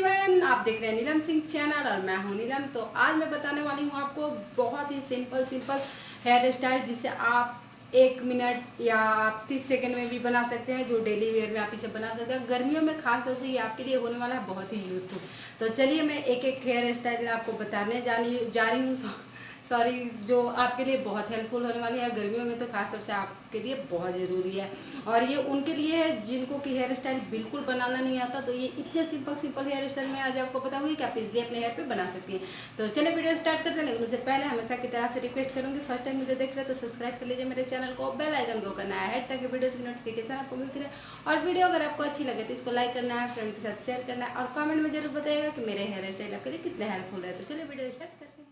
एवरीवन, आप देख रहे हैं नीलम सिंह चैनल और मैं हूं नीलम। तो आज मैं बताने वाली हूं आपको बहुत ही सिंपल हेयर स्टाइल जिसे आप 1 मिनट या 30 सेकंड में भी बना सकते हैं, जो डेली वेयर में आप इसे बना सकते हैं। गर्मियों में खास तौर से ये आपके लिए होने वाला है बहुत ही यूजफुल। तो चलिए मैं एक एक हेयर स्टाइल आपको बताने जा रही हूँ सॉरी, जो आपके लिए बहुत हेल्पफुल होने वाली है। गर्मियों में तो खास तौर से आपके लिए बहुत ज़रूरी है और ये उनके लिए है जिनको कि हेयर स्टाइल बिल्कुल बनाना नहीं आता। तो ये इतने सिंपल हेयर स्टाइल में आज आपको बताऊंगी कि आप इसलिए अपने हेयर पे बना सकती हैं। तो चलिए वीडियो स्टार्ट करते हैं, लेकिन उससे पहले हमेशा की तरफ से रिक्वेस्ट करूँगी, फर्स्ट टाइम मुझे देख रहे हैं तो सब्सक्राइब कर लीजिए मेरे चैनल को, बेल आइकन को करना है हेड ताकि वीडियो की नोटिफिकेशन आपको मिलती रहे। और वीडियो अगर आपको अच्छी लगे तो इसको लाइक करना है, फ्रेंड के साथ शेयर करना है और कमेंट में जरूर बताइएगा कि मेरे हेयर स्टाइल आपके लिए कितने हेल्पफुल है। तो चलिए वीडियो स्टार्ट करते हैं।